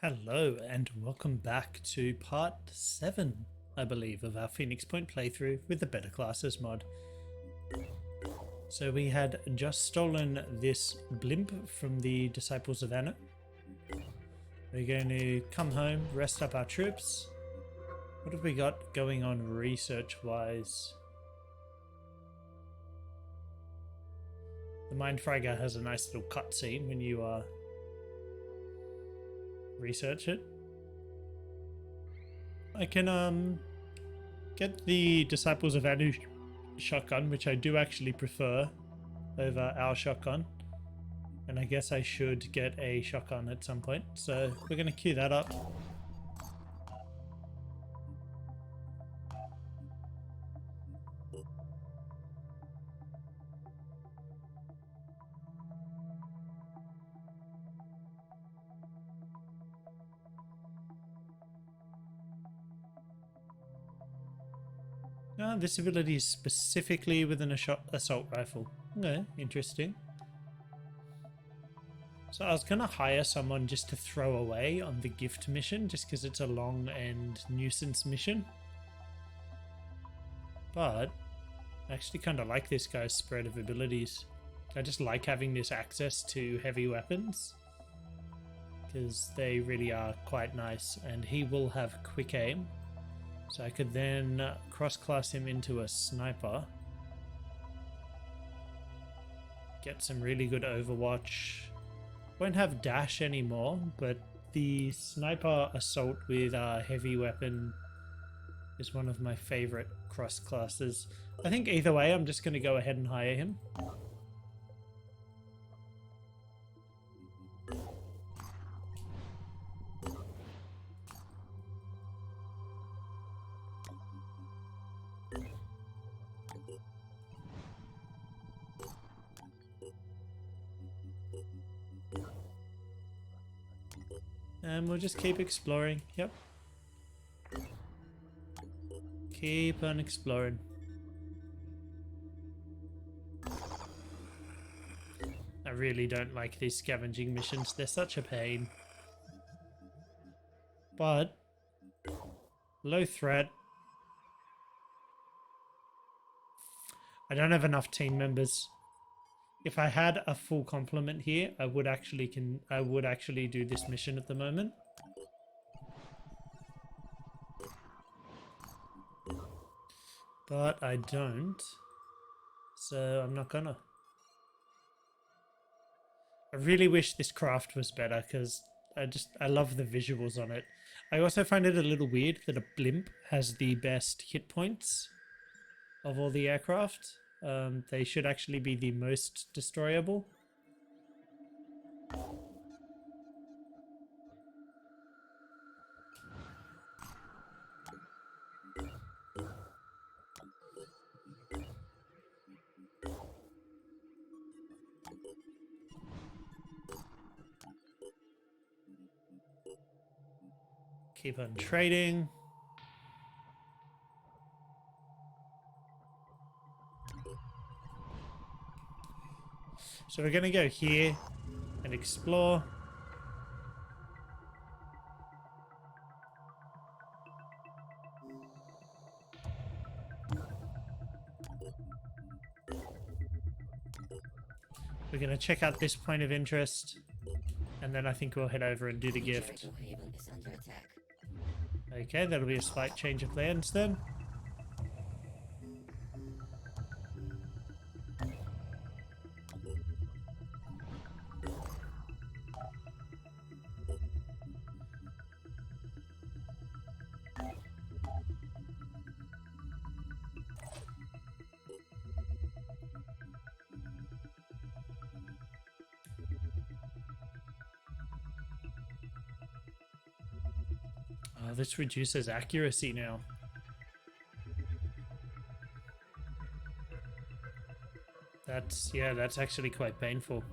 Hello and welcome back to part 7, I believe, of our Phoenix Point playthrough with the Better Classes mod. So we had just stolen this blimp from the Disciples of Anna. We're going to come home, rest up our troops. What have we got going on research-wise? The Mindfragger has a nice little cutscene when you research it. I can get the Disciples of Anu shotgun, which I do actually prefer over our shotgun, and I guess I should get a shotgun at some point, so we're going to queue that up. This ability is specifically with an assault rifle. Okay, interesting. So I was going to hire someone just to throw away on the gift mission, just because it's a long and nuisance mission. But I actually kind of like this guy's spread of abilities. I just like having this access to heavy weapons, because they really are quite nice, and he will have quick aim. So I could then cross-class him into a sniper. Get some really good overwatch. Won't have dash anymore, but the sniper assault with a heavy weapon is one of my favorite cross-classes. I think either way, I'm just going to go ahead and hire him. And we'll just keep exploring. Yep. Keep on exploring. I really don't like these scavenging missions. They're such a pain. But low threat. I don't have enough team members. If I had a full complement here, I would actually do this mission at the moment. But I don't. So I'm not gonna. I really wish this craft was better, because I love the visuals on it. I also find it a little weird that a blimp has the best hit points of all the aircraft. They should actually be the most destroyable. Keep on trading. So we're going to go here and explore. We're going to check out this point of interest, and then I think we'll head over and do the gift. Okay, that'll be a slight change of plans then. Oh, this reduces accuracy now. That's actually quite painful.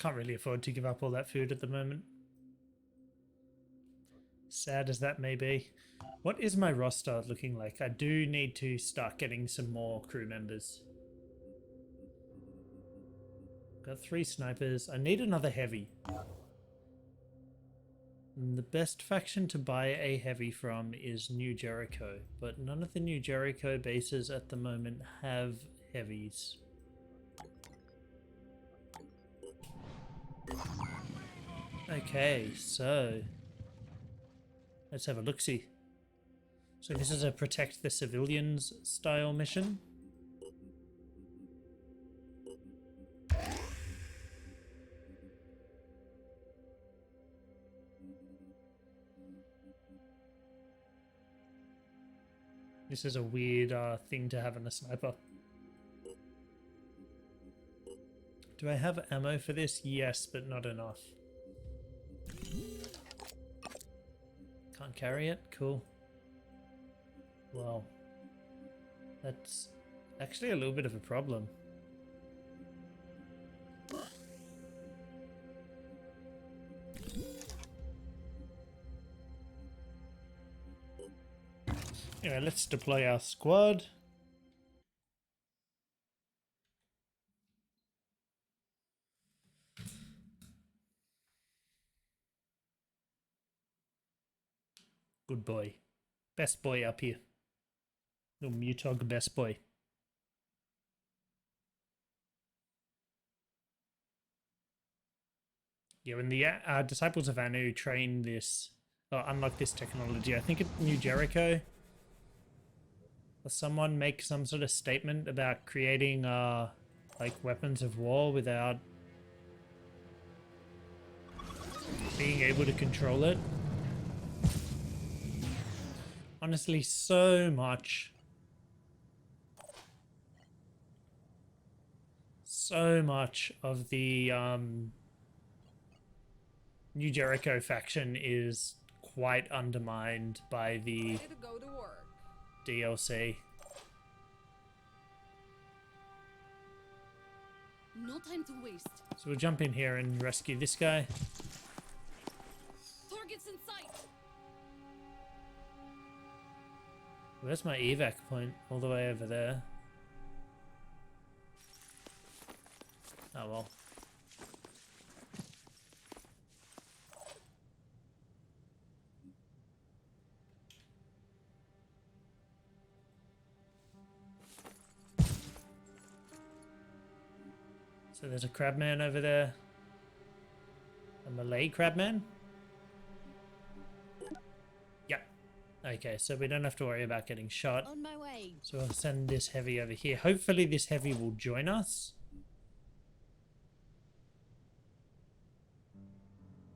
Can't really afford to give up all that food at the moment. Sad as that may be. What is my roster looking like? I do need to start getting some more crew members. Got 3 snipers. I need another heavy. And the best faction to buy a heavy from is New Jericho, but none of the New Jericho bases at the moment have heavies. Okay, so let's have a look-see. So this is a protect the civilians style mission. This is a weird thing to have in a sniper. Do I have ammo for this? Yes, but not enough. Can't carry it? Cool. Well, that's actually a little bit of a problem. Anyway, let's deploy our squad. Good boy. Best boy up here. Little Mutog best boy. Yeah, when the Disciples of Anu train this, or unlock this technology, I think at New Jericho, will someone make some sort of statement about creating like weapons of war without being able to control it? Honestly, so much of the New Jericho faction is quite undermined by the DLC. No time to waste. So we'll jump in here and rescue this guy. Targets in sight. Where's my evac point? All the way over there. Oh well. So there's a crabman over there. A Malay crabman? Yep. Okay, so we don't have to worry about getting shot. On my way. So I'll send this heavy over here. Hopefully this heavy will join us.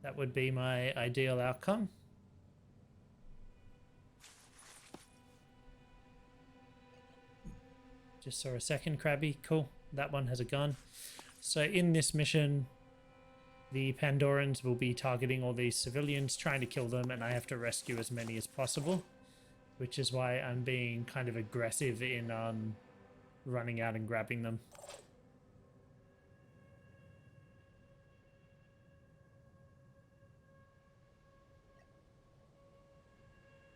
That would be my ideal outcome. Just saw a second crabby. Cool. That one has a gun. So in this mission, the Pandorans will be targeting all these civilians, trying to kill them, and I have to rescue as many as possible, which is why I'm being kind of aggressive in running out and grabbing them.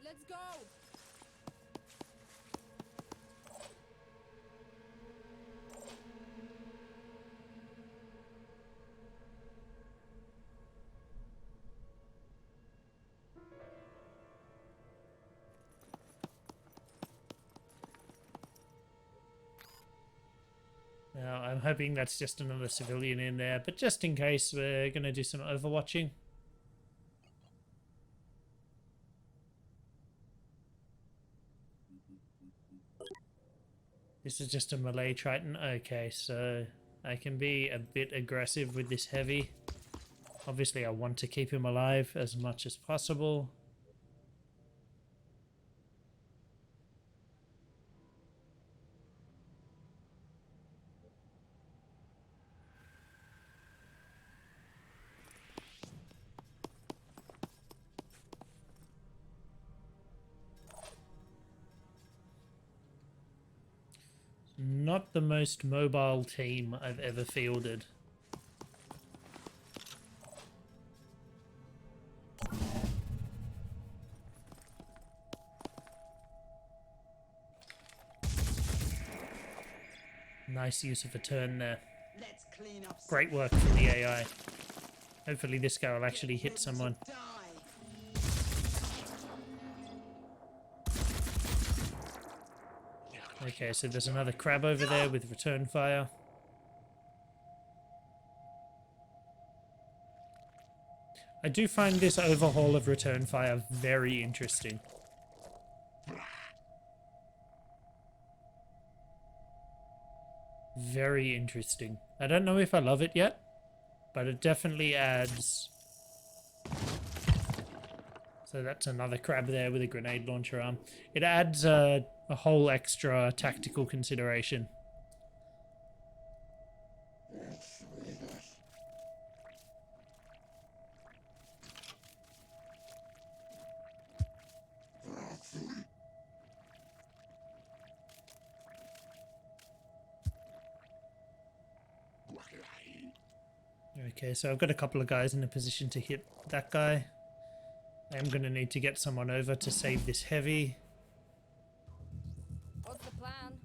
Let's go. Now, I'm hoping that's just another civilian in there, but just in case, we're going to do some overwatching. This is just a Malay Triton. Okay, so I can be a bit aggressive with this heavy. Obviously, I want to keep him alive as much as possible. Not the most mobile team I've ever fielded. Nice use of a turn there. Let's clean up. Great work from the AI. Hopefully this guy will actually hit someone. Die. Okay, so there's another crab over there with return fire. I do find this overhaul of return fire very interesting. Very interesting. I don't know if I love it yet, but it definitely adds... So that's another crab there with a grenade launcher arm. It adds a whole extra tactical consideration. Okay, so I've got a couple of guys in a position to hit that guy. I'm going to need to get someone over to save this heavy. What's the plan?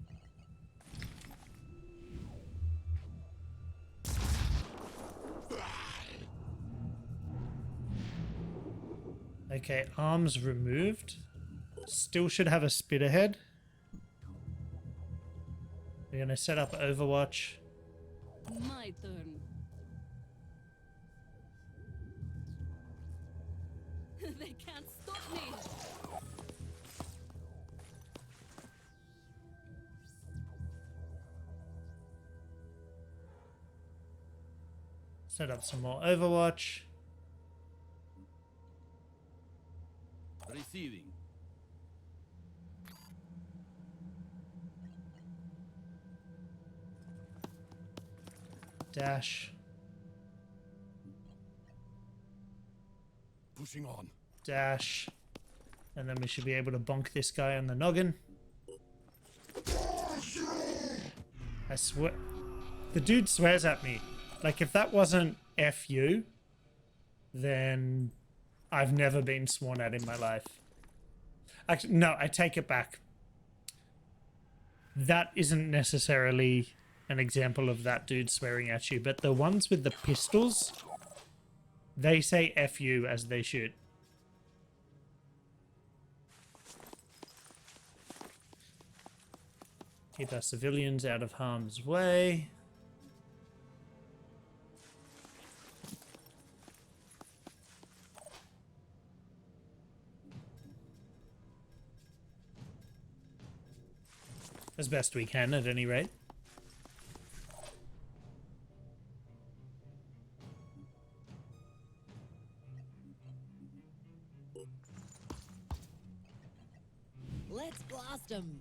Okay, arms removed. Still should have a spit ahead. We're going to set up Overwatch. My turn. They can't stop me. Set up some more Overwatch. Receiving. Dash. Pushing on. Dash. And then we should be able to bonk this guy on the noggin. I swear. The dude swears at me. Like, if that wasn't F you, then I've never been sworn at in my life. Actually, no, I take it back. That isn't necessarily an example of that dude swearing at you, but the ones with the pistols, they say F you as they shoot. Keep our civilians out of harm's way. As best we can, at any rate. Let's blast them.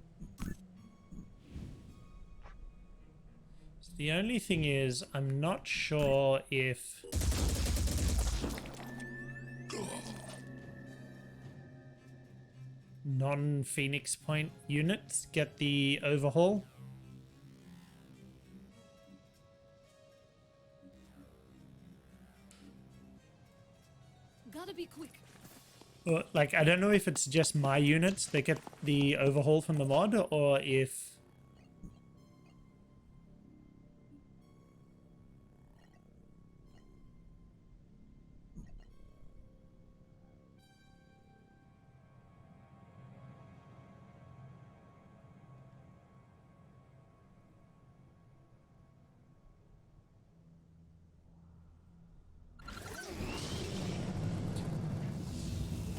The only thing is, I'm not sure if... non-Phoenix Point units get the overhaul. Gotta be quick. Or, like, I don't know if it's just my units that get the overhaul from the mod, or if...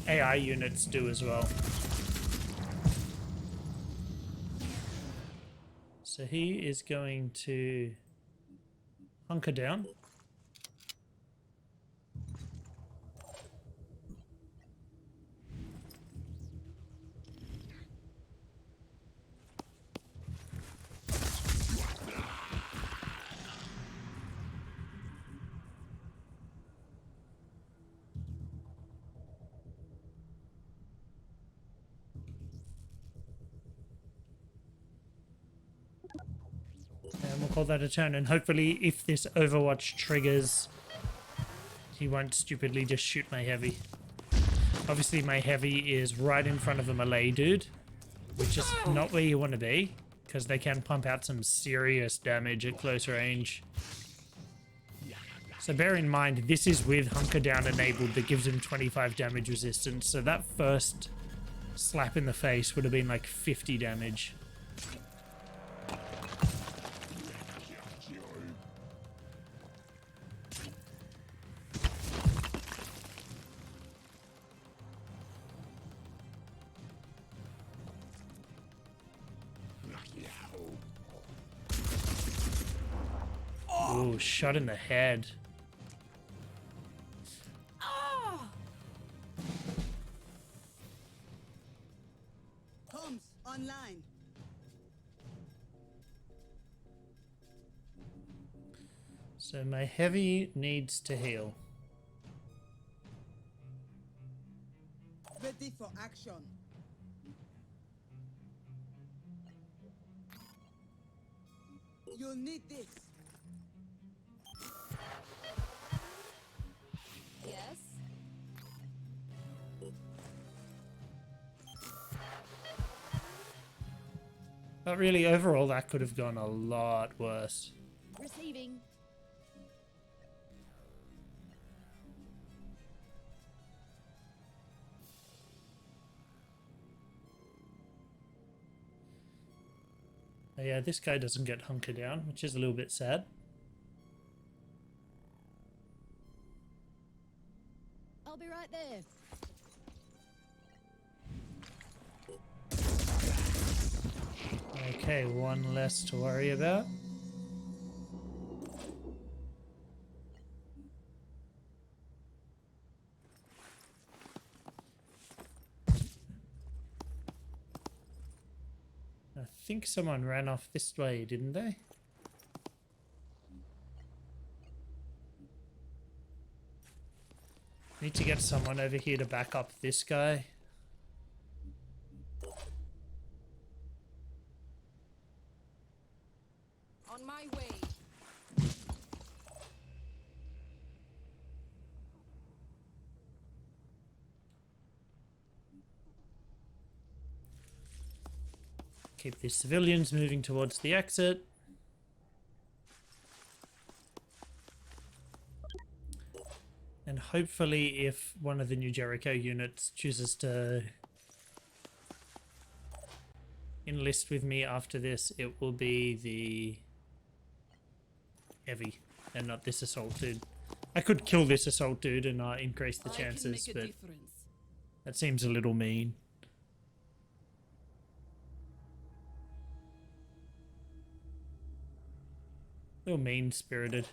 AI units do as well. So he is going to hunker down. And we'll call that a turn, and hopefully if this Overwatch triggers, he won't stupidly just shoot my heavy. Obviously my heavy is right in front of a melee dude, which is not where you want to be. because they can pump out some serious damage at close range. So bear in mind, this is with Hunker Down enabled that gives him 25 damage resistance. So that first slap in the face would have been like 50 damage. Oh, shot in the head. Comms online. So my heavy needs to heal. Ready for action. You'll need this. Yes? But really, overall, that could have gone a lot worse. Receiving. Yeah, this guy doesn't get Hunker Down, which is a little bit sad. I'll be right there. Okay, one less to worry about. I think someone ran off this way, didn't they? Need to get someone over here to back up this guy. On my way. Keep the civilians moving towards the exit. And hopefully if one of the New Jericho units chooses to enlist with me after this, it will be the heavy and not this assault dude. I could kill this assault dude and increase the chances, but that seems a little mean. A little mean-spirited.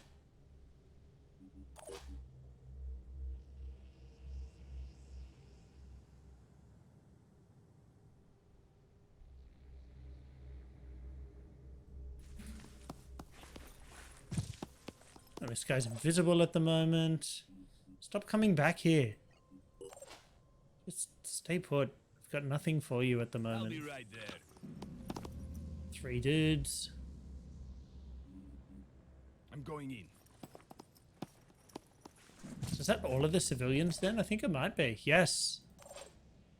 Oh, this guy's invisible at the moment. Stop coming back here. Just stay put. I've got nothing for you at the moment. I'll be right there. 3 dudes. I'm going in. So is that all of the civilians then? I think it might be. Yes.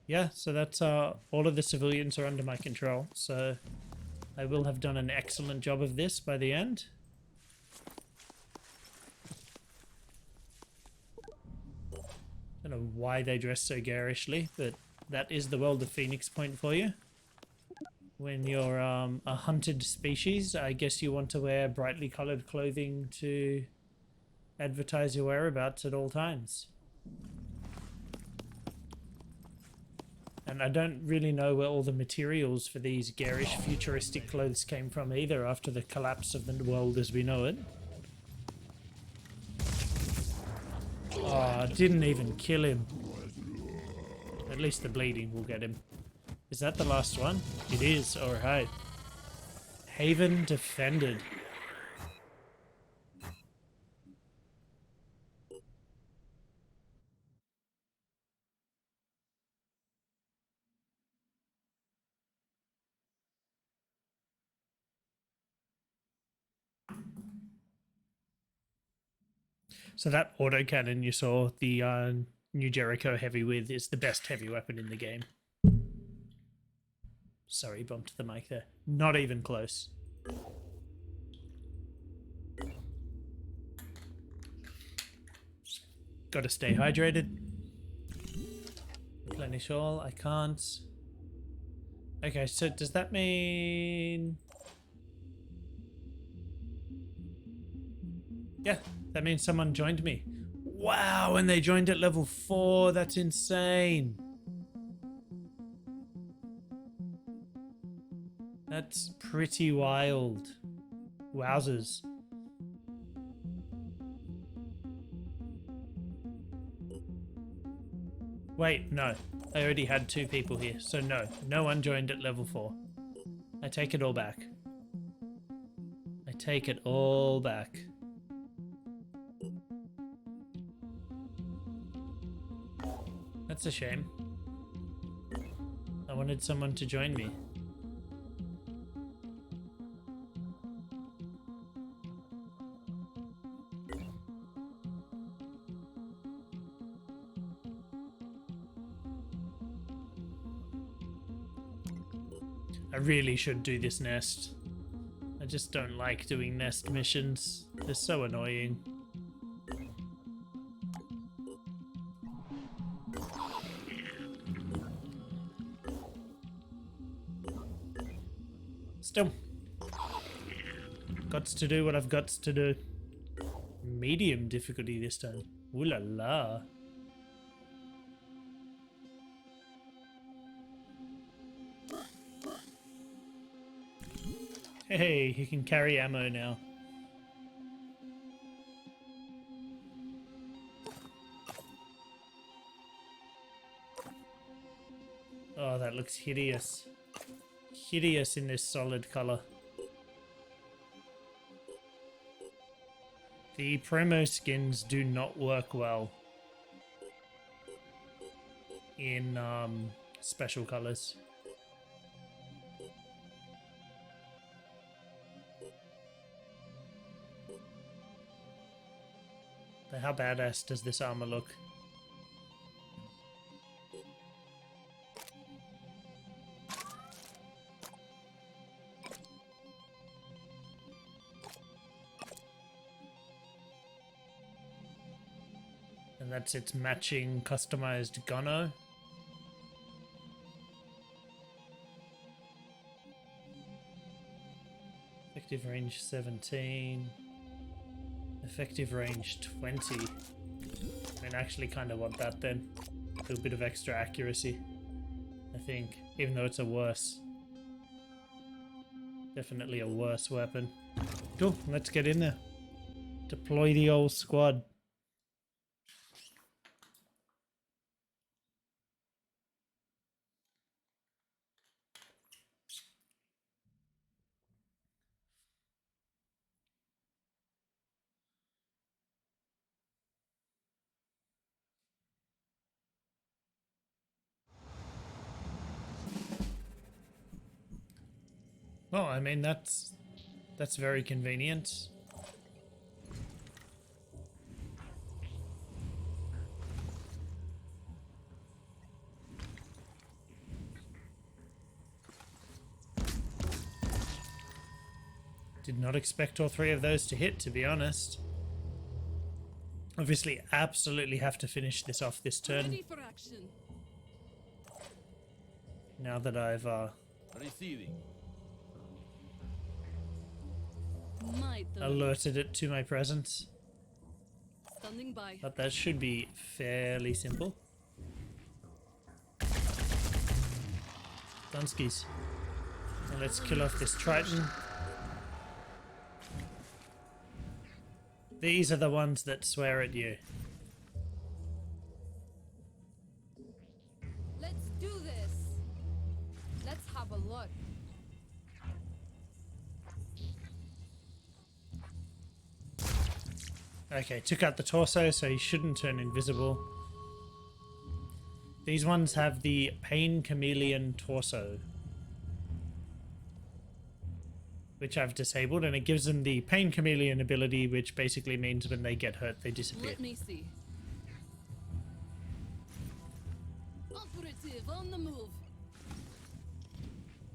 Yeah, so that's all of the civilians are under my control. So I will have done an excellent job of this by the end. I don't know why they dress so garishly, but that is the world of Phoenix Point for you. When you're a hunted species, I guess you want to wear brightly colored clothing to advertise your whereabouts at all times. And I don't really know where all the materials for these garish futuristic clothes came from either after the collapse of the world as we know it. Oh, didn't even kill him. At least the bleeding will get him. Is that the last one? It is, alright. Haven defended. So that autocannon you saw the New Jericho heavy with is the best heavy weapon in the game. Sorry, bumped the mic there. Not even close. Gotta stay hydrated. Replenish all. I can't. Okay, so does that mean... Yeah, that means someone joined me. Wow, and they joined at level 4. That's insane. That's pretty wild. Wowzers. Wait, no. I already had 2 people here, so no. No one joined at level 4. I take it all back. I take it all back. That's a shame. I wanted someone to join me. I really should do this nest. I just don't like doing nest missions. They're so annoying. Still. Gots to do what I've got to do. Medium difficulty this time. Ooh la la. Hey, he can carry ammo now. Oh, that looks hideous. Hideous in this solid color. The promo skins do not work well in special colors. But how badass does this armor look? And that's its matching customized gunno. Effective range 17. Effective range 20. I mean, I actually kind of want that then. A little bit of extra accuracy, I think, even though it's a worse. Definitely a worse weapon. Cool, let's get in there. Deploy the old squad. Well, I mean, that's very convenient. Did not expect all 3 of those to hit, to be honest. Obviously, absolutely have to finish this off this turn. Ready for action. Now that I've Receiving. My turn. alerted it to my presence. Standing by. But that should be fairly simple. Dunskies. And let's kill off this Triton. These are the ones that swear at you. Let's do this. Let's have a look. Okay, took out the torso, so he shouldn't turn invisible. These ones have the Pain Chameleon torso, which I've disabled, and it gives them the Pain Chameleon ability, which basically means when they get hurt, they disappear. Let me see. Operative on the move.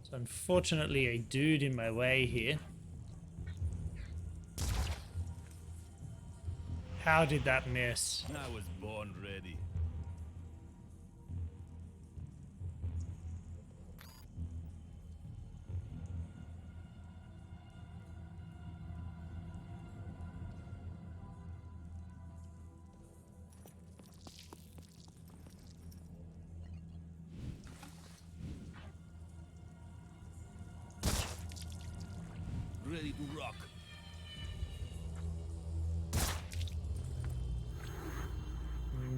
So unfortunately a dude in my way here. How did that miss? I was born ready. Ready to rock.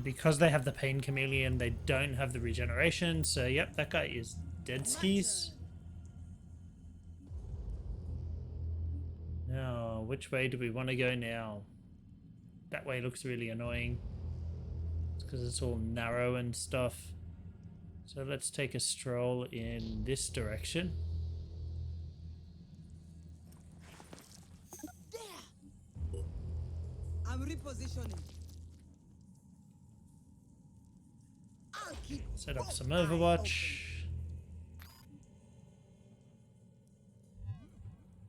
Because they have the pain chameleon, they don't have the regeneration. So yep, that guy is dead skis. Now, which way do we want to go now? That way looks really annoying. It's because it's all narrow and stuff. So let's take a stroll in this direction. There! I'm repositioning. I'll keep Set up both some eyes Overwatch.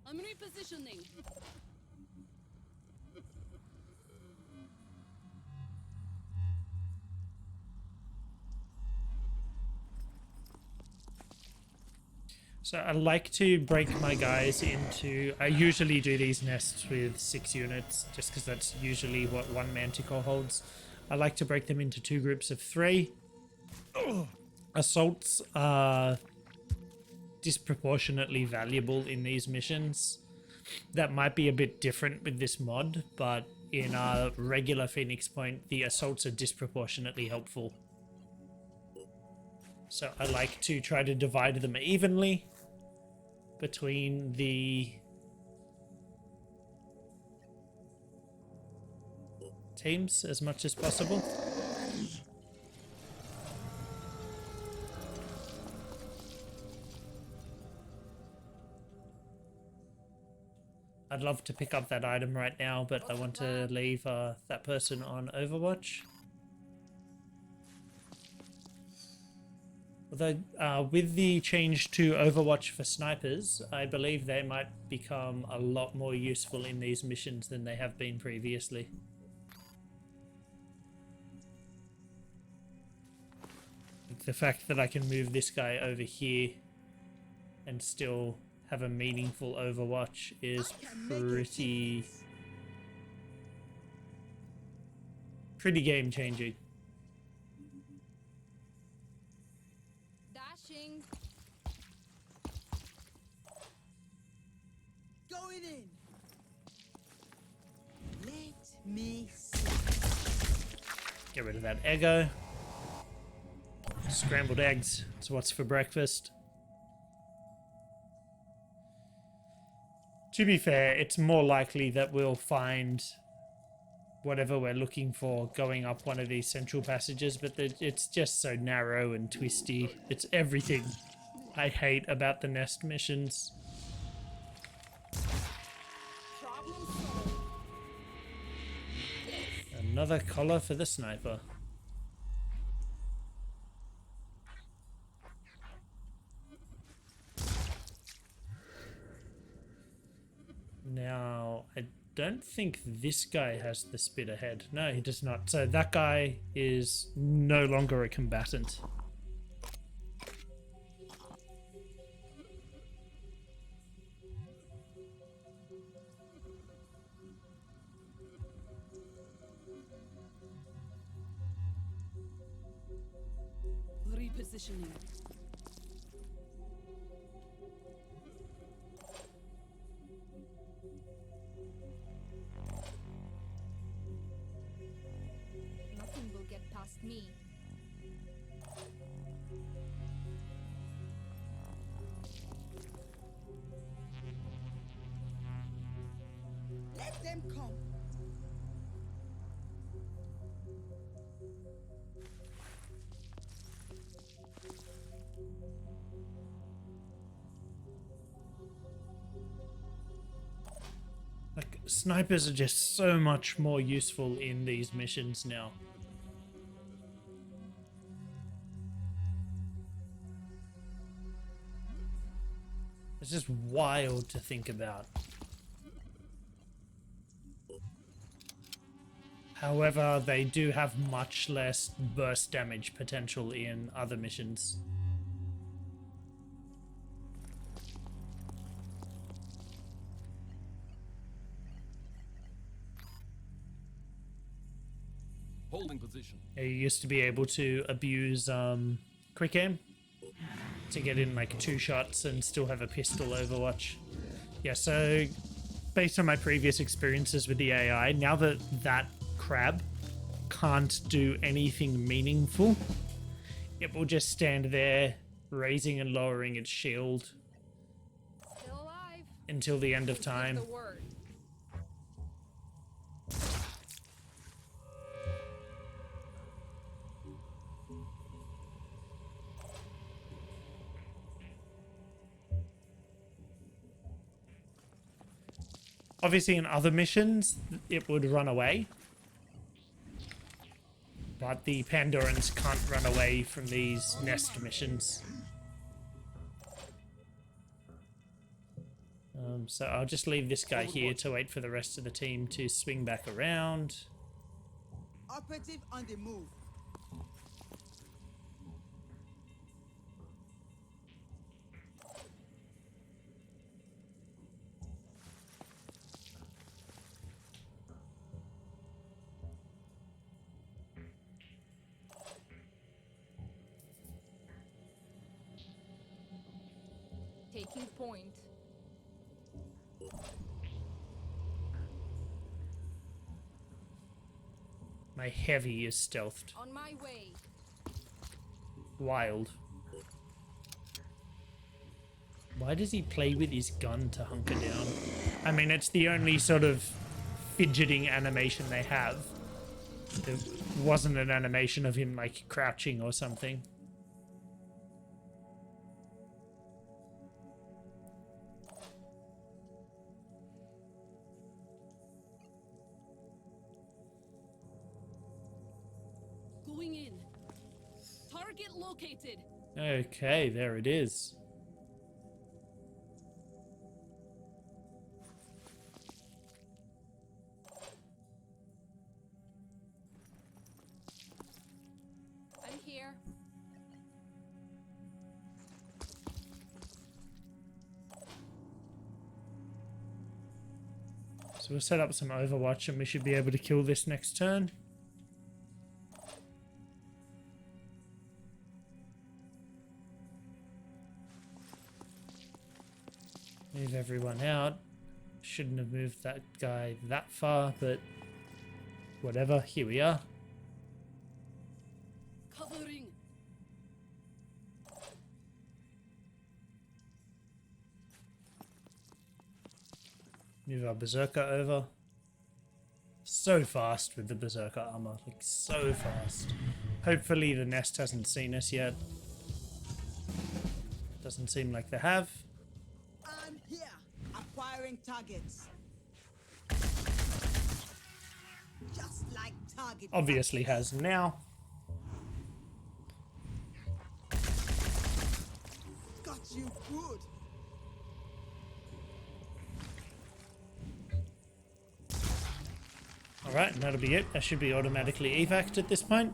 I'm repositioning. So I like to break my guys into... I usually do these nests with 6 units, just because that's usually what one Manticore holds. I like to break them into 2 groups of 3. Assaults are disproportionately valuable in these missions. That might be a bit different with this mod, but in our regular Phoenix Point, the assaults are disproportionately helpful. So I like to try to divide them evenly between the teams as much as possible. I'd love to pick up that item right now, but I want to leave that person on Overwatch. Although with the change to Overwatch for snipers, I believe they might become a lot more useful in these missions than they have been previously. Like the fact that I can move this guy over here and still have a meaningful Overwatch is pretty game changing. Dashing. Going in. Let me see. Get rid of that ego. Scrambled eggs. That's what's for breakfast. To be fair, it's more likely that we'll find whatever we're looking for going up one of these central passages, but it's just so narrow and twisty. It's everything I hate about the nest missions. Problem solved. Yes. Another collar for the sniper. Now, I don't think this guy has the spit ahead. No, he does not. So that guy is no longer a combatant. Repositioning. Nothing will get past me. Let them come. Like, snipers are just so much more useful in these missions now. It's just wild to think about. However, they do have much less burst damage potential in other missions. Holding position. You used to be able to abuse quick aim to get in like 2 shots and still have a pistol overwatch. Yeah, so based on my previous experiences with the AI, now that that crab can't do anything meaningful, it will just stand there raising and lowering its shield Still alive. until the end of Give time. the word. Obviously in other missions it would run away, but the Pandorans can't run away from these nest missions. So I'll just leave this guy here to wait for the rest of the team to swing back around. Operative on the move. Taking point. My heavy is stealthed. On my way. Wild. Why does he play with his gun to hunker down? I mean, it's the only sort of fidgeting animation they have. There wasn't an animation of him like crouching or something. Going in. Target located. Okay, there it is. I'm here. So we'll set up some Overwatch and we should be able to kill this next turn. Move everyone out. Shouldn't have moved that guy that far, but whatever. Here we are. Covering. Move our Berserker over. So fast with the Berserker armor. Like, so fast. Hopefully the nest hasn't seen us yet. Doesn't seem like they have. I'm here. Acquiring targets. Just like target. Obviously has now. Got you good. Alright, and that'll be it. I should be automatically evac'd at this point.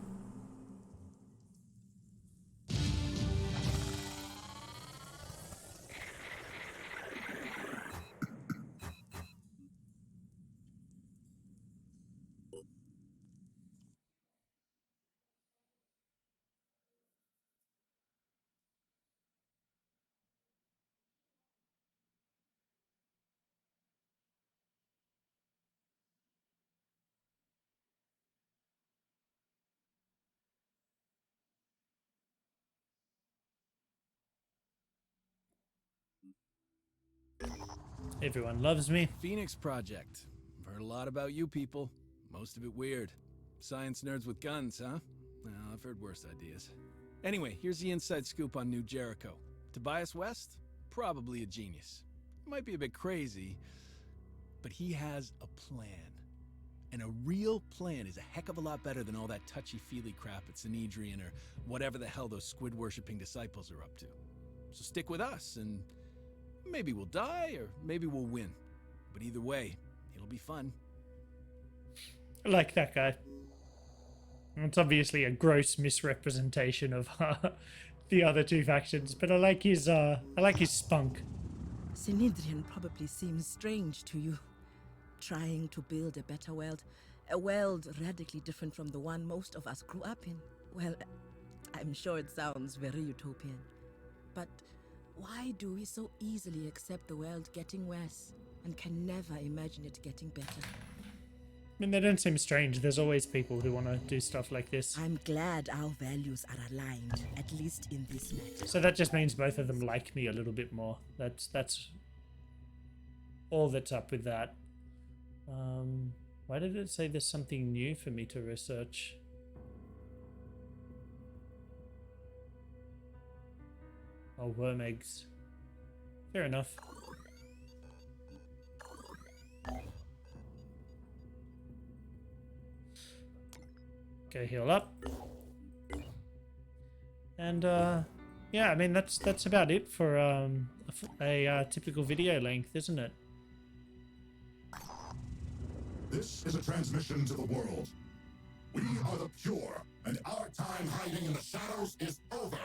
Everyone loves me. Phoenix Project. I've heard a lot about you people. Most of it weird. Science nerds with guns, huh? Well, I've heard worse ideas. Anyway, here's the inside scoop on New Jericho. Tobias West? Probably a genius. Might be a bit crazy, but he has a plan. And a real plan is a heck of a lot better than all that touchy-feely crap at Sanhedrin or whatever the hell those squid-worshipping disciples are up to. So stick with us and Maybe we'll die, or maybe we'll win. But either way, it'll be fun. I like that guy. It's obviously a gross misrepresentation of the other two factions, but I like his spunk. Synedrian probably seems strange to you. Trying to build a better world. A world radically different from the one most of us grew up in. Well, I'm sure it sounds very utopian. But why do we so easily accept the world getting worse and can never imagine it getting better? I mean, they don't seem strange. There's always people who want to do stuff like this. I'm glad our values are aligned, at least in this matter. So that just means both of them like me a little bit more. That's all that's up with that. Why did it say there's something new for me to research? Oh, worm eggs. Fair enough. Go heal up. And yeah, I mean that's about it for a typical video length, isn't it? This is a transmission to the world. We are the pure, and our time hiding in the shadows is over.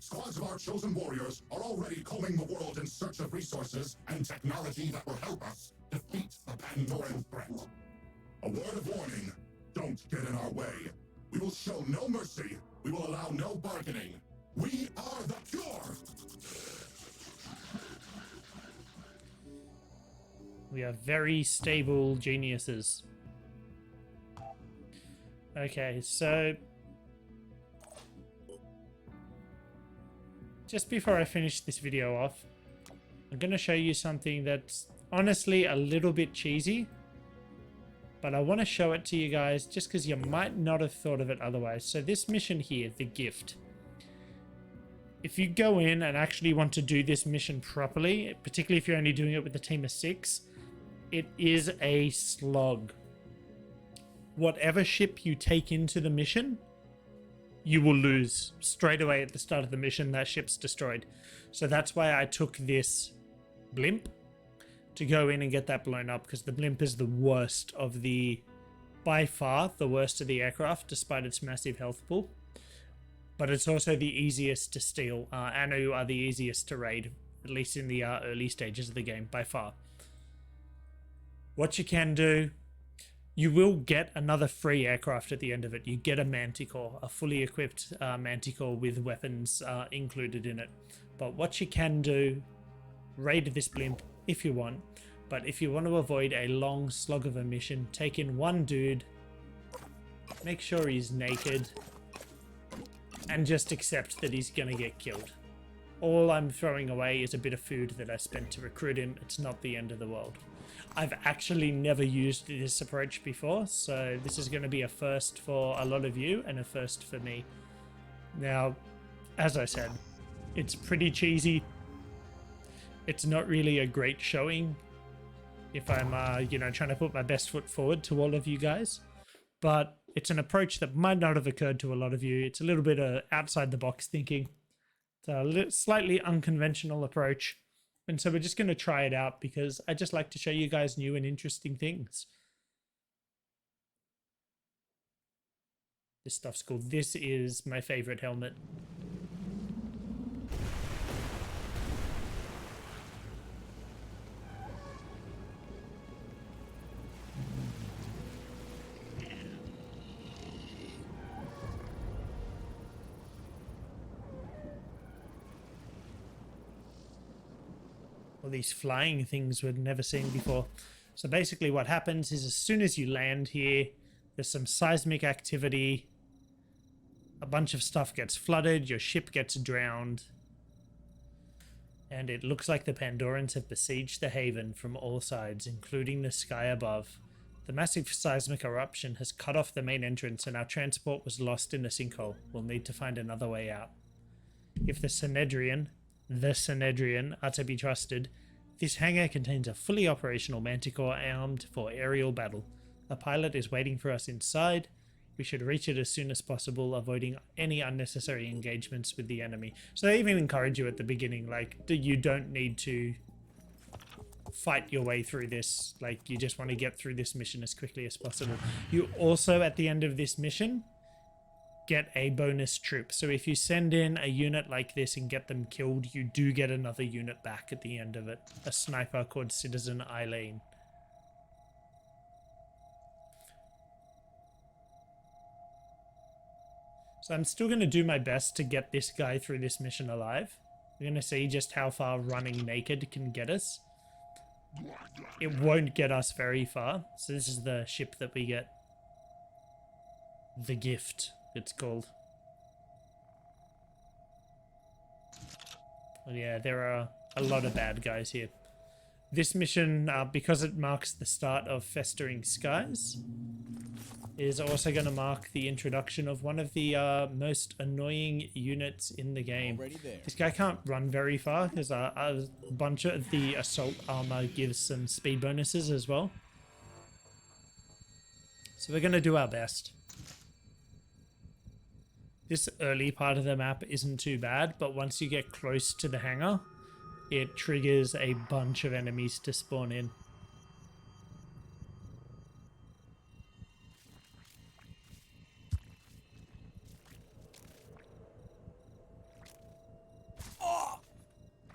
Squads of our chosen warriors are already combing the world in search of resources and technology that will help us defeat the Pandoran threat. A word of warning, don't get in our way. We will show no mercy. We will allow no bargaining. We are the pure! We are very stable geniuses. Okay, so just before I finish this video off, I'm going to show you something that's honestly a little bit cheesy, but I want to show it to you guys just because you might not have thought of it otherwise. So this mission here, the gift. If you go in and actually want to do this mission properly, particularly if you're only doing it with a team of 6, it is a slog. Whatever ship you take into the mission, you will lose straight away at the start of the mission. That ship's destroyed. So that's why I took this blimp to go in and get that blown up, because the blimp is the worst of the, by far, the worst of the aircraft, despite its massive health pool. But it's also the easiest to steal. Anu are the easiest to raid, at least in the early stages of the game, by far. What you can do, you will get another free aircraft at the end of it. You get a Manticore, a fully equipped Manticore with weapons included in it. But what you can do, raid this blimp if you want. But if you want to avoid a long slog of a mission, take in one dude, make sure he's naked, and just accept that he's going to get killed. All I'm throwing away is a bit of food that I spent to recruit him. It's not the end of the world. I've actually never used this approach before, so this is going to be a first for a lot of you and a first for me. Now, as I said, it's pretty cheesy. It's not really a great showing if I'm, you know, trying to put my best foot forward to all of you guys. But it's an approach that might not have occurred to a lot of you. It's a little bit outside the box thinking. It's a slightly unconventional approach. And so we're just going to try it out because I just like to show you guys new and interesting things. This stuff's cool. This is my favorite helmet. Well, these flying things we'd never seen before. So basically what happens is as soon as you land here, there's some seismic activity. A bunch of stuff gets flooded, your ship gets drowned. And it looks like the Pandorans have besieged the haven from all sides, including the sky above. The massive seismic eruption has cut off the main entrance and our transport was lost in a sinkhole. We'll need to find another way out. If the Synedrian are to be trusted, this hangar contains a fully operational Manticore armed for aerial battle. A pilot is waiting for us inside. We should reach it as soon as possible, avoiding any unnecessary engagements with the enemy. So they even encourage you at the beginning, like, you don't need to fight your way through this. Like, you just want to get through this mission as quickly as possible. You also, at the end of this mission, get a bonus troop. So if you send in a unit like this and get them killed, you do get another unit back at the end of it. A sniper called Citizen Eileen. So I'm still going to do my best to get this guy through this mission alive. We're going to see just how far running naked can get us. It won't get us very far. So this is the ship that we get. The Gift, it's called. Well, yeah, there are a lot of bad guys here. This mission, because it marks the start of Festering Skies, is also going to mark the introduction of one of the most annoying units in the game. This guy can't run very far because a bunch of the assault armor gives some speed bonuses as well. So we're going to do our best. This early part of the map isn't too bad, but once you get close to the hangar, it triggers a bunch of enemies to spawn in.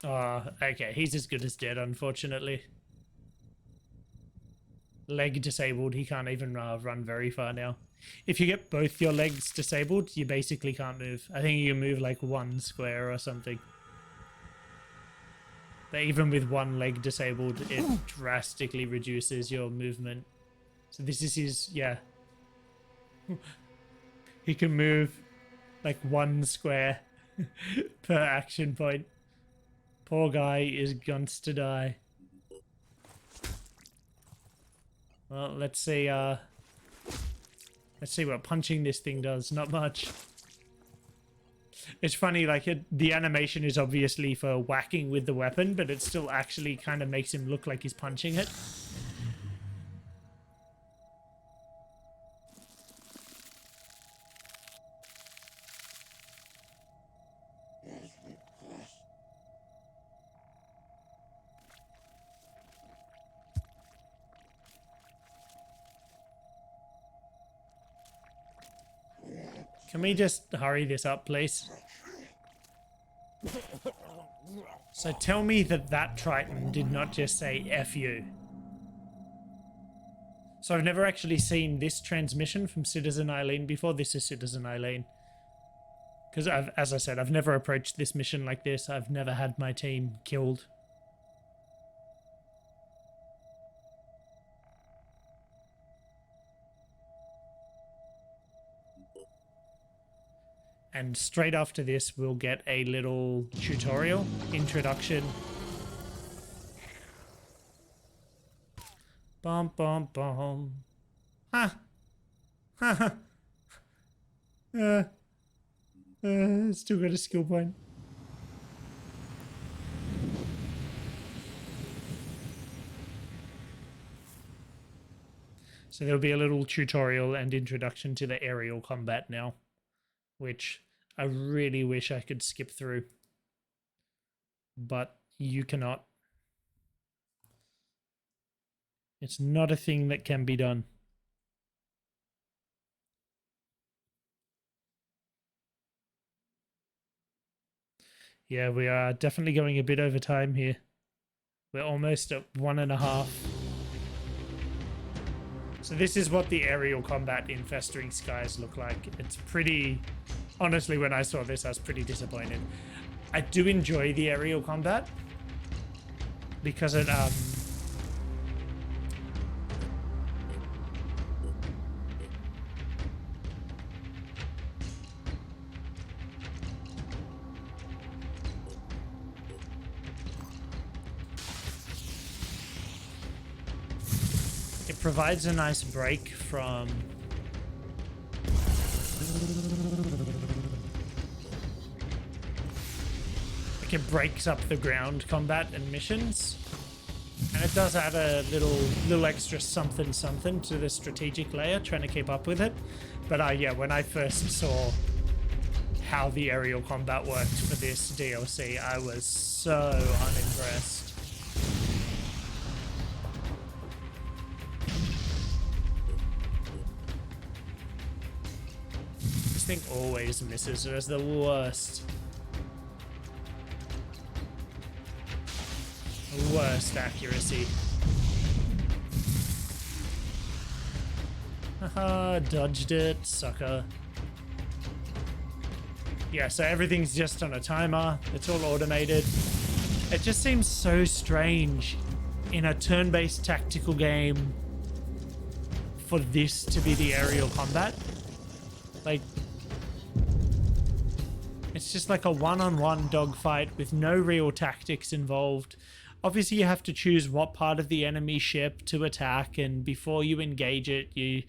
Oh, okay, he's as good as dead, unfortunately. Leg disabled, he can't even run very far now. If you get both your legs disabled, you basically can't move. I think you can move like 1 square or something. But even with one leg disabled, it drastically reduces your movement. So this is his, yeah. He can move like 1 square per action point. Poor guy is going to die. Well, let's see what punching this thing does. Not much. It's funny, like, the animation is obviously for whacking with the weapon, but it still actually kind of makes him look like he's punching it. Can we just hurry this up, please? So tell me that Triton did not just say F you. So I've never actually seen this transmission from Citizen Eileen before. This is Citizen Eileen. Because as I said, I've never approached this mission like this. I've never had my team killed. And straight after this, we'll get a little tutorial, introduction. Bum, bum, bum. Ha! Ha! Still got a skill point. So there'll be a little tutorial and introduction to the aerial combat now, which I really wish I could skip through, but you cannot. It's not a thing that can be done. Yeah, we are definitely going a bit over time here. We're almost at 1.5. So this is what the aerial combat in Festering Skies look like. It's pretty... Honestly, when I saw this, I was pretty disappointed. I do enjoy the aerial combat because it it provides a nice break from it breaks up the ground combat and missions, and it does add a little extra something to the strategic layer, trying to keep up with it. But yeah, when I first saw how the aerial combat worked for this DLC, I was so unimpressed. thing always misses. It is the worst. Worst accuracy. Haha, dodged it, sucker. Yeah, so everything's just on a timer. It's all automated. It just seems so strange in a turn-based tactical game for this to be the aerial combat. Like, it's just like a one-on-one dogfight with no real tactics involved. Obviously, you have to choose what part of the enemy ship to attack, and before you engage it, you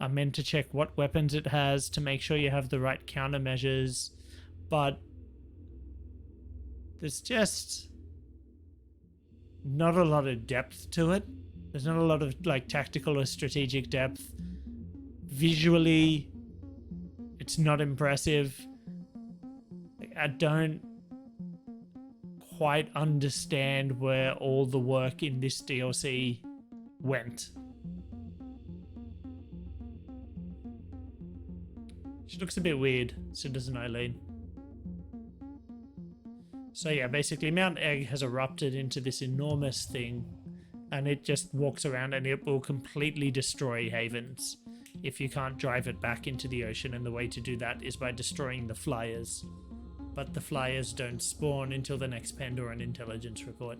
are meant to check what weapons it has to make sure you have the right countermeasures. But there's just not a lot of depth to it. There's not a lot of like tactical or strategic depth. Visually, it's not impressive. I don't quite understand where all the work in this DLC went. She looks a bit weird, so doesn't Eileen. So yeah, basically Mount Egg has erupted into this enormous thing, and it just walks around and it will completely destroy havens if you can't drive it back into the ocean, and the way to do that is by destroying the flyers. But the flyers don't spawn until the next Pandoran intelligence report.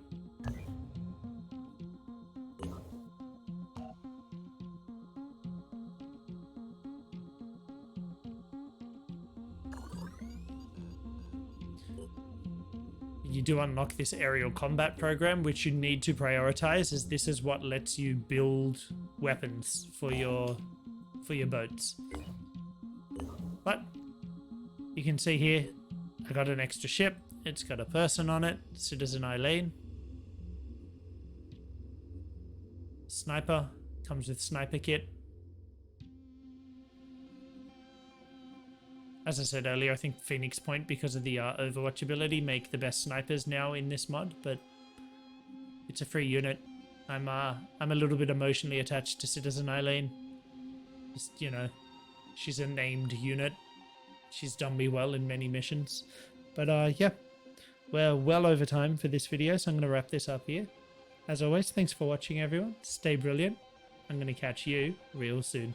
You do unlock this aerial combat program, which you need to prioritize, as this is what lets you build weapons for your boats. But you can see here, I got an extra ship. It's got a person on it, Citizen Eileen. Sniper, comes with sniper kit. As I said earlier, I think Phoenix Point, because of the Overwatch ability, make the best snipers now in this mod, but it's a free unit. I'm a little bit emotionally attached to Citizen Eileen. Just, you know, she's a named unit. She's done me well in many missions. But yeah, we're well over time for this video, so I'm going to wrap this up here. As always, thanks for watching, everyone. Stay brilliant. I'm going to catch you real soon.